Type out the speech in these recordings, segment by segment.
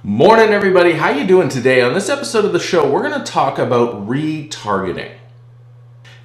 Morning, everybody. How you doing today? On this episode of the show, we're going to talk about retargeting.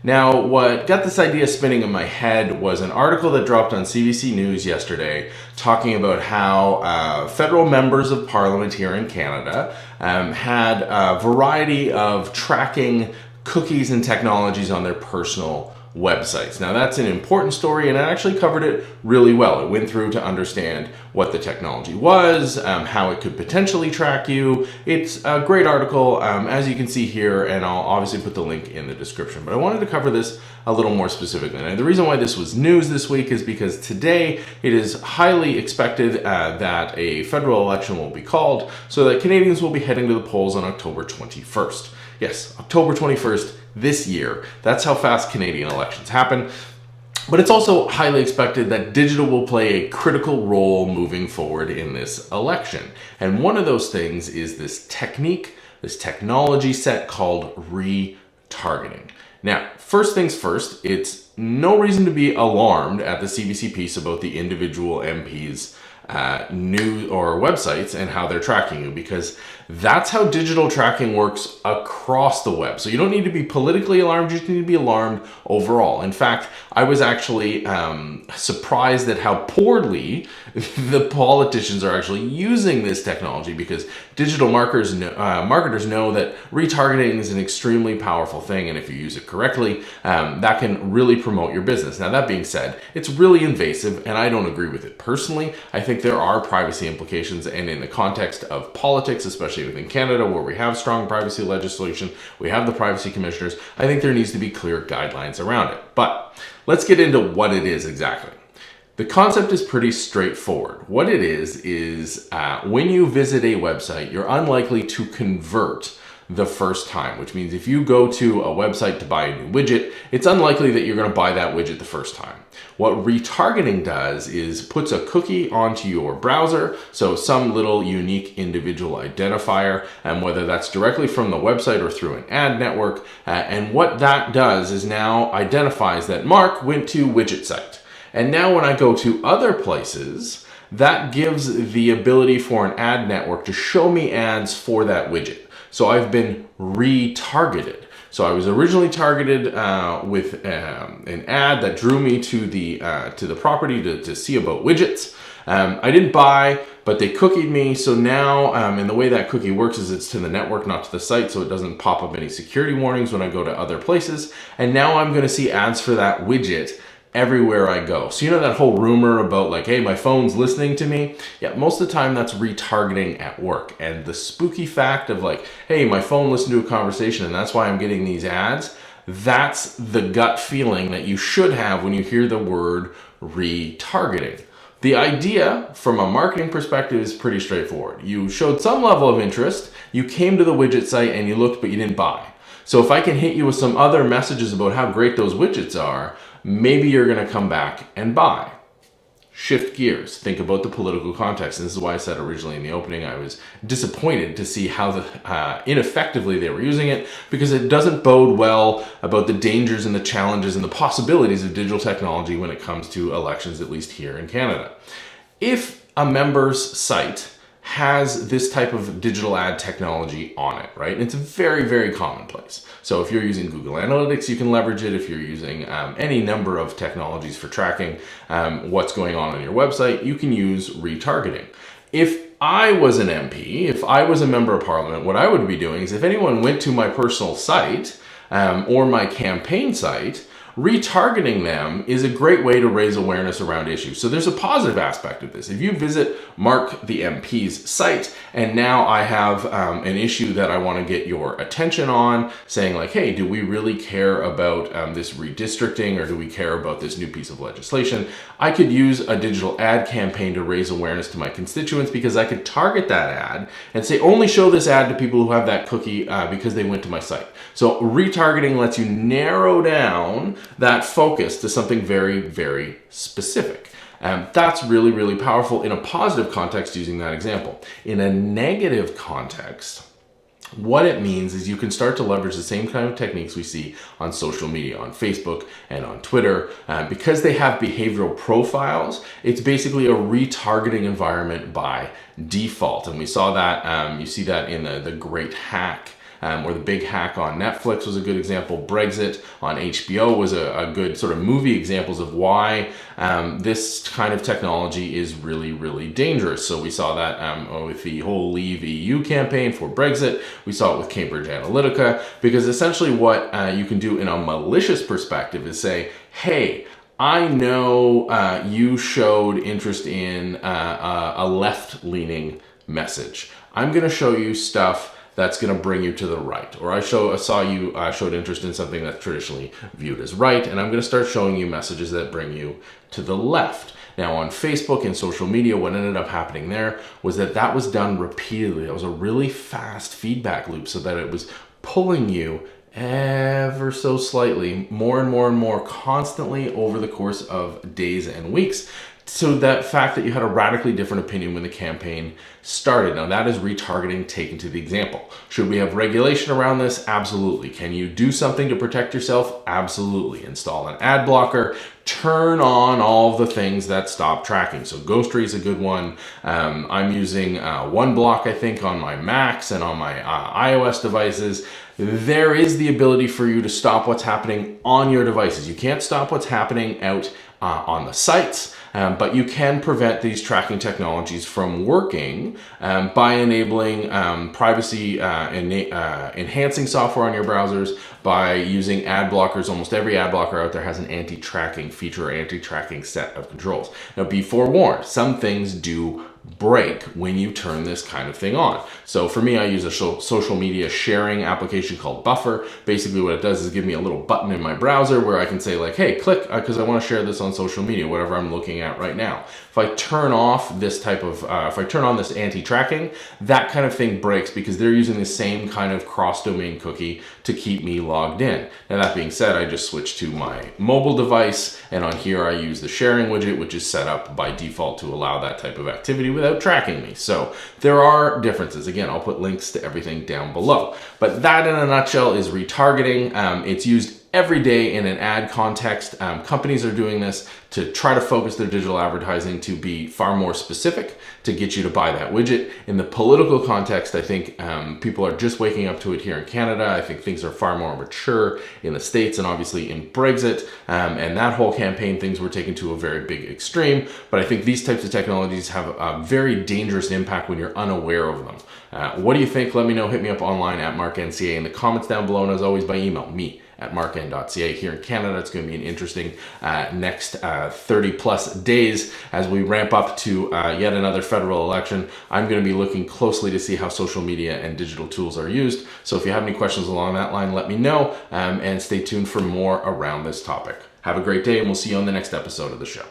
Now, what got this idea spinning in my head was an article that dropped on CBC News yesterday talking about how federal members of parliament here in Canada had a variety of tracking cookies and technologies on their personal websites. Now, that's an important story, and I actually covered it really well. It went through to understand what the technology was, how it could potentially track you. It's a great article, as you can see here, and I'll obviously put the link in the description. But I wanted to cover this a little more specifically. And the reason why this was news this week is because today it is highly expected that a federal election will be called so that Canadians will be heading to the polls on October 21st. Yes, October 21st this year. That's how fast Canadian elections happen. But it's also highly expected that digital will play a critical role moving forward in this election. And one of those things is this technique, this technology set called retargeting. Now, first things first, it's no reason to be alarmed at the CBC piece about the individual MPs' news or websites and how they're tracking you, because that's how digital tracking works across the web. So you don't need to be politically alarmed, you just need to be alarmed overall. In fact, I was actually surprised at how poorly the politicians are actually using this technology, because digital marketers know that retargeting is an extremely powerful thing, and if you use it correctly, that can really promote your business. Now, that being said, it's really invasive, and I don't agree with it personally. I think there are privacy implications, and in the context of politics, especially within Canada, where we have strong privacy legislation, we have the privacy commissioners, I think there needs to be clear guidelines around it. But let's get into what it is exactly. The concept is pretty straightforward. What it is when you visit a website, you're unlikely to convert the first time, which means if you go to a website to buy a new widget, it's unlikely that you're going to buy that widget the first time. What retargeting does is puts a cookie onto your browser, so some little unique individual identifier, and whether that's directly from the website or through an ad network, and what that does is now identifies that Mark went to widget site. And now when I go to other places, that gives the ability for an ad network to show me ads for that widget. So I've been retargeted. So I was originally targeted with an ad that drew me to the property to see about widgets. I didn't buy, but they cookied me. So now, and the way that cookie works is it's to the network, not to the site, so it doesn't pop up any security warnings when I go to other places. And now I'm going to see ads for that widget everywhere I go. So you know that whole rumor about like, hey, my phone's listening to me? Yeah, most of the time that's retargeting at work. And the spooky fact of like, hey, my phone listened to a conversation and that's why I'm getting these ads, that's the gut feeling that you should have when you hear the word retargeting. The idea from a marketing perspective is pretty straightforward. You showed some level of interest, you came to the widget site and you looked, but you didn't buy. So if I can hit you with some other messages about how great those widgets are, maybe you're going to come back and buy. Shift gears. Think about the political context. And this is why I said originally in the opening I was disappointed to see how ineffectively they were using it, because it doesn't bode well about the dangers and the challenges and the possibilities of digital technology when it comes to elections, at least here in Canada. If a member's site has this type of digital ad technology on it, right? It's very, very commonplace. So if you're using Google Analytics, you can leverage it. If you're using any number of technologies for tracking what's going on your website, you can use retargeting. If I was an MP, if I was a member of parliament, what I would be doing is if anyone went to my personal site or my campaign site, retargeting them is a great way to raise awareness around issues. So there's a positive aspect of this. If you visit Mark the MP's site and now I have an issue that I want to get your attention on, saying like, hey, do we really care about this redistricting, or do we care about this new piece of legislation? I could use a digital ad campaign to raise awareness to my constituents, because I could target that ad and say, only show this ad to people who have that cookie because they went to my site. So retargeting lets you narrow down that focus to something very, very specific. That's really, really powerful in a positive context using that example. In a negative context, What it means is you can start to leverage the same kind of techniques we see on social media, on Facebook and on Twitter. Because they have behavioral profiles, it's basically a retargeting environment by default. And we saw that, you see that in the Great Hack. Or The Big Hack on Netflix was a good example. Brexit on HBO was a good sort of movie examples of why this kind of technology is really, really dangerous. So we saw that with the whole Leave EU campaign for Brexit. We saw it with Cambridge Analytica, because essentially what you can do in a malicious perspective is say, hey, I know you showed interest in a left-leaning message. I'm going to show you stuff that's going to bring you to the right. Or I saw you showed interest in something that's traditionally viewed as right, and I'm going to start showing you messages that bring you to the left. Now on Facebook and social media, what ended up happening there was that was done repeatedly. It was a really fast feedback loop, so that it was pulling you ever so slightly, more and more and more constantly over the course of days and weeks. So that fact that you had a radically different opinion when the campaign started. Now that is retargeting taken to the example. Should we have regulation around this? Absolutely. Can you do something to protect yourself? Absolutely. Install an ad blocker. Turn on all the things that stop tracking. So Ghostery is a good one. I'm using OneBlock, I think, on my Macs and on my iOS devices. There is the ability for you to stop what's happening on your devices. You can't stop what's happening out on the sites, but you can prevent these tracking technologies from working by enabling privacy enhancing software on your browsers, by using ad blockers. Almost every ad blocker out there has an anti-tracking feature or anti-tracking set of controls. Now be forewarned, some things do break when you turn this kind of thing on. So for me, I use a social media sharing application called Buffer. Basically what it does is give me a little button in my browser where I can say like, hey, click, because I want to share this on social media, whatever I'm looking at right now. If I turn off this type of, if I turn on this anti-tracking, that kind of thing breaks because they're using the same kind of cross-domain cookie to keep me logged in. Now that being said, I just switched to my mobile device, and on here I use the sharing widget, which is set up by default to allow that type of activity without tracking me. So there are differences. Again, I'll put links to everything down below. But that in a nutshell is retargeting. It's used every day in an ad context. Companies are doing this to try to focus their digital advertising to be far more specific, to get you to buy that widget. In the political context, I think people are just waking up to it here in Canada. I think things are far more mature in the States and obviously in Brexit. And that whole campaign, things were taken to a very big extreme. But I think these types of technologies have a very dangerous impact when you're unaware of them. What do you think? Let me know. Hit me up online at MarkNCA in the comments down below, and as always by email, me at markn.ca. Here in Canada, it's going to be an interesting next 30 plus days as we ramp up to yet another federal election. I'm going to be looking closely to see how social media and digital tools are used. So if you have any questions along that line, let me know, and stay tuned for more around this topic. Have a great day, and we'll see you on the next episode of the show.